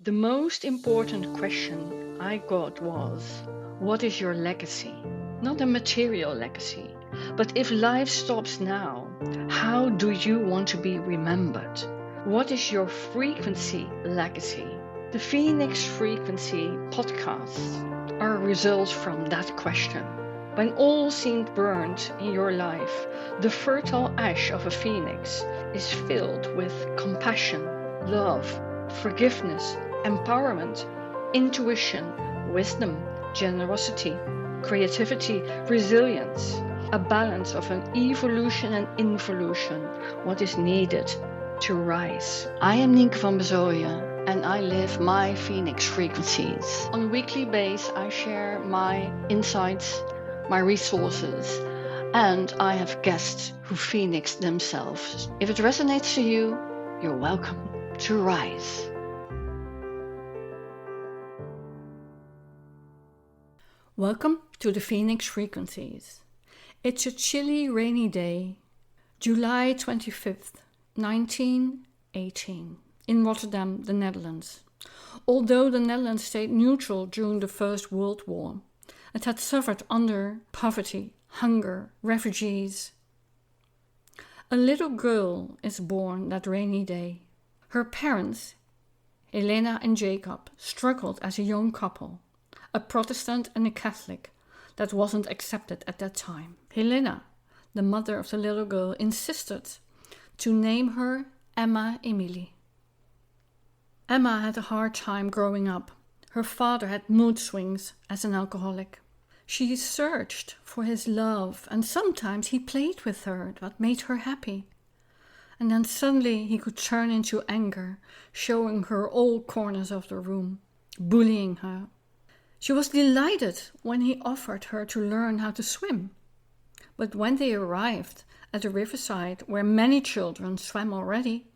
The most important question I got was, what is your legacy? Not a material legacy, but if life stops now, how do you want to be remembered? What is your frequency legacy? The Phoenix Frequency podcasts are results from that question. When all seemed burnt in your life, the fertile ash of a phoenix is filled with compassion, love, forgiveness, empowerment, intuition, wisdom, generosity, creativity, resilience, a balance of an evolution and involution, what is needed to rise. I am Nienke van Bezooijen and I live my Phoenix frequencies. On a weekly basis, I share my insights, my resources, and I have guests who Phoenix themselves. If it resonates to you, you're welcome to rise. Welcome to the Phoenix Frequencies. It's a chilly, rainy day, July 25th, 1918, in Rotterdam, the Netherlands. Although the Netherlands stayed neutral during the First World War, it had suffered under poverty, hunger, refugees. A little girl is born that rainy day. Her parents, Helena and Jacob, struggled as a young couple. A Protestant and a Catholic that wasn't accepted at that time. Helena, the mother of the little girl, insisted to name her Emma Emilie. Emma had a hard time growing up. Her father had mood swings as an alcoholic. She searched for his love and sometimes he played with her, that made her happy. And then suddenly he could turn into anger, showing her all corners of the room, bullying her. She was delighted when he offered her to learn how to swim. But when they arrived at the riverside where many children swam already,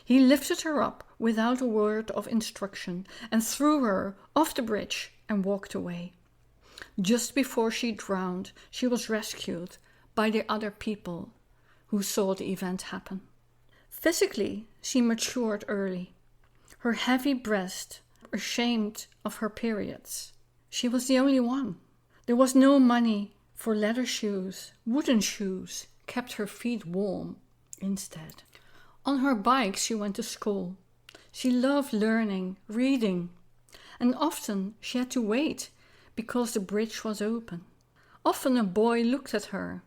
he lifted her up without a word of instruction and threw her off the bridge and walked away. Just before she drowned, she was rescued by the other people who saw the event happen. Physically, she matured early. Her heavy breast, ashamed of her periods. She was the only one. There was no money for leather shoes. Wooden shoes kept her feet warm instead. On her bike she went to school. She loved learning, reading, and often she had to wait because the bridge was open. Often a boy looked at her.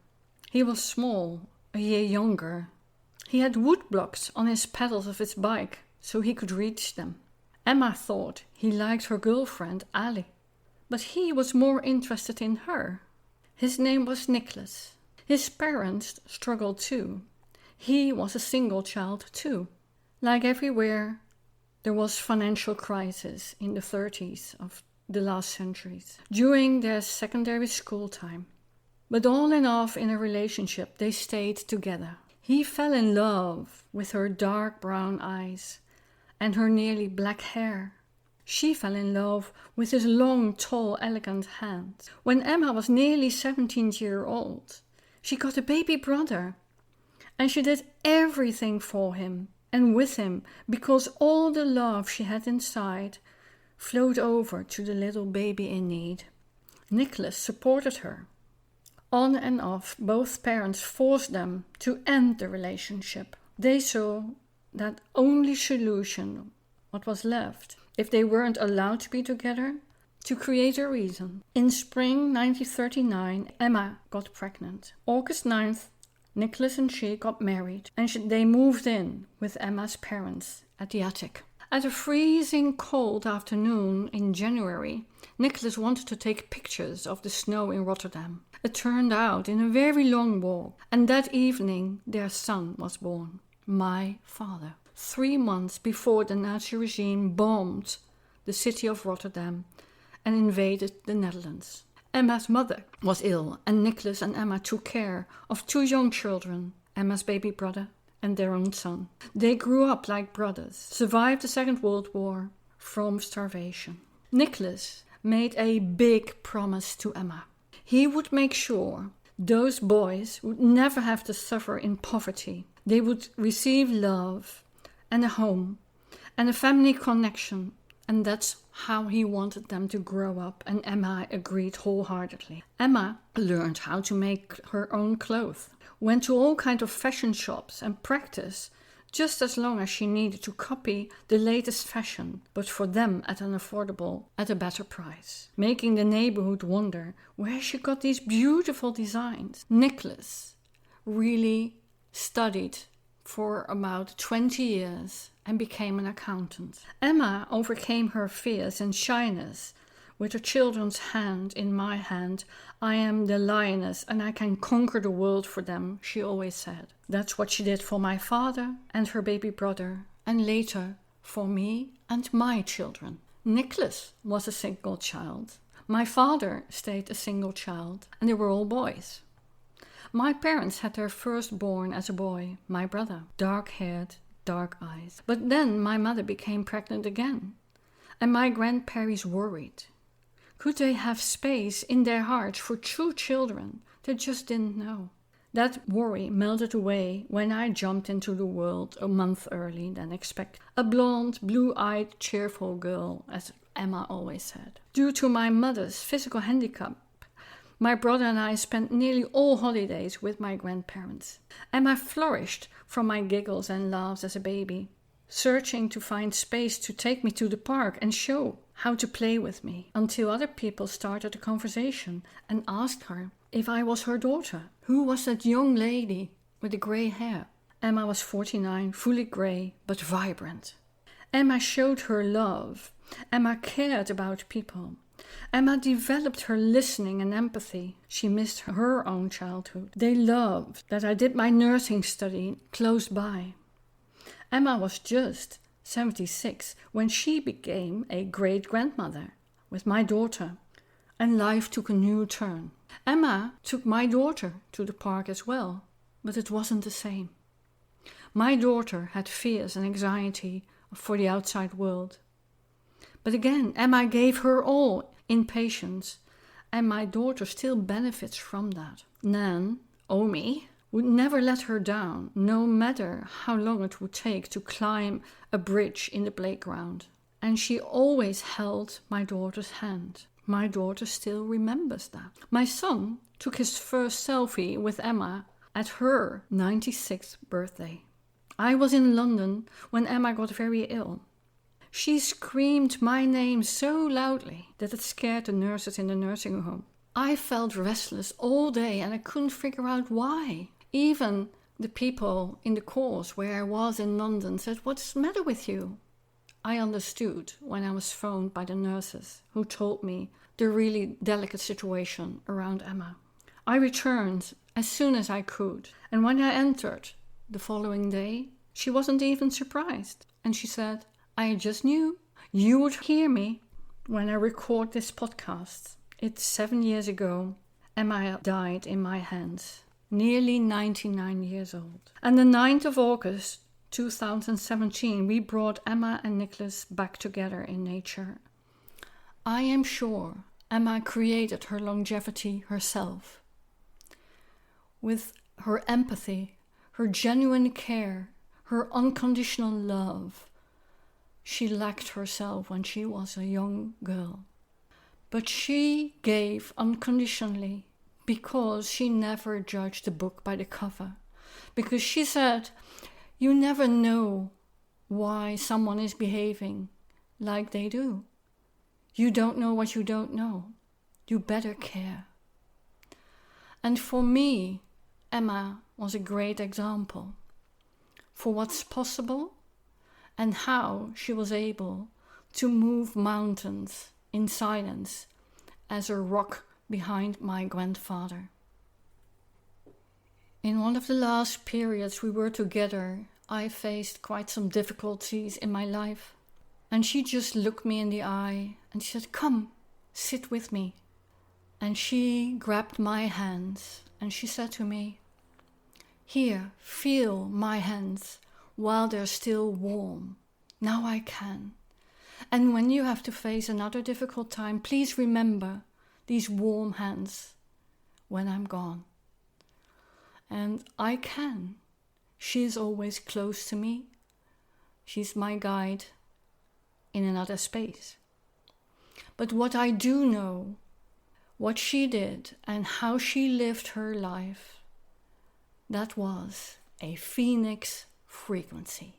He was small, a year younger. He had wood blocks on his pedals of his bike so he could reach them. Emma thought he liked her girlfriend Ali. But he was more interested in her. His name was Nicholas. His parents struggled too. He was a single child too. Like everywhere, there was financial crisis in the 30s of the last centuries, during their secondary school time. But on and off in a relationship, they stayed together. He fell in love with her dark brown eyes and her nearly black hair. She fell in love with his long, tall, elegant hands. When Emma was nearly 17 years old, she got a baby brother. And she did everything for him and with him because all the love she had inside flowed over to the little baby in need. Nicholas supported her. On and off, both parents forced them to end the relationship. They saw that only solution, what was left, if they weren't allowed to be together, to create a reason. In spring 1939, Emma got pregnant. August 9th, Nicholas and she got married and they moved in with Emma's parents at the attic. At a freezing cold afternoon in January, Nicholas wanted to take pictures of the snow in Rotterdam. It turned out in a very long walk, and that evening their son was born, my father. 3 months before the Nazi regime bombed the city of Rotterdam and invaded the Netherlands. Emma's mother was ill and Nicholas and Emma took care of 2 young children, Emma's baby brother and their own son. They grew up like brothers, survived the Second World War from starvation. Nicholas made a big promise to Emma. He would make sure those boys would never have to suffer in poverty. They would receive love and a home and a family connection And that's how he wanted them to grow up, and Emma agreed wholeheartedly. Emma learned how to make her own clothes, went to all kinds of fashion shops and practiced just as long as she needed to copy the latest fashion, but for them at a better price, making the neighborhood wonder where she got these beautiful designs. Nicholas really studied for about 20 years and became an accountant. Emma overcame her fears and shyness. With her children's hand in my hand, I am the lioness and I can conquer the world for them, she always said. That's what she did for my father and her baby brother, and later for me and my children. Nicholas was a single child. My father stayed a single child, and they were all boys. My parents had their firstborn as a boy, my brother, dark-haired, dark eyes. But then my mother became pregnant again, and my grandparents worried. Could they have space in their hearts for 2 children? They just didn't know. That worry melted away when I jumped into the world a month early than expected. A blonde, blue-eyed, cheerful girl, as Emma always said. Due to my mother's physical handicap, my brother and I spent nearly all holidays with my grandparents. Emma flourished from my giggles and laughs as a baby, searching to find space to take me to the park and show how to play with me, until other people started a conversation and asked her if I was her daughter. Who was that young lady with the grey hair? Emma was 49, fully grey, but vibrant. Emma showed her love. Emma cared about people. Emma developed her listening and empathy. She missed her own childhood. They loved that I did my nursing study close by. Emma was just 76 when she became a great-grandmother with my daughter, and life took a new turn. Emma took my daughter to the park as well, but it wasn't the same. My daughter had fears and anxiety for the outside world. But again, Emma gave her all in patience, and my daughter still benefits from that. Nan, Omi, would never let her down, no matter how long it would take to climb a bridge in the playground. And she always held my daughter's hand. My daughter still remembers that. My son took his first selfie with Emma at her 96th birthday. I was in London when Emma got very ill. She screamed my name so loudly that it scared the nurses in the nursing home. I felt restless all day and I couldn't figure out why. Even the people in the course where I was in London said, "What's the matter with you?" I understood when I was phoned by the nurses who told me the really delicate situation around Emma. I returned as soon as I could, and when I entered the following day, she wasn't even surprised. And she said, "I just knew you would hear me when I record this podcast." It's 7 years ago. Emma died in my hands, nearly 99 years old. And the 9th of August, 2017, we brought Emma and Nicholas back together in nature. I am sure Emma created her longevity herself. With her empathy, her genuine care, her unconditional love. She lacked herself when she was a young girl. But she gave unconditionally because she never judged a book by the cover. Because she said, you never know why someone is behaving like they do. You don't know what you don't know. You better care. And for me, Emma was a great example for what's possible and how she was able to move mountains in silence as a rock behind my grandfather. In one of the last periods we were together, I faced quite some difficulties in my life. And she just looked me in the eye and she said, "Come, sit with me." And she grabbed my hands and she said to me, "Here, feel my hands while they're still warm. Now I can. And when you have to face another difficult time, please remember these warm hands when I'm gone." And I can. She's always close to me. She's my guide. in another space. But what I do know, what she did and how she lived her life, that was a phoenix frequency.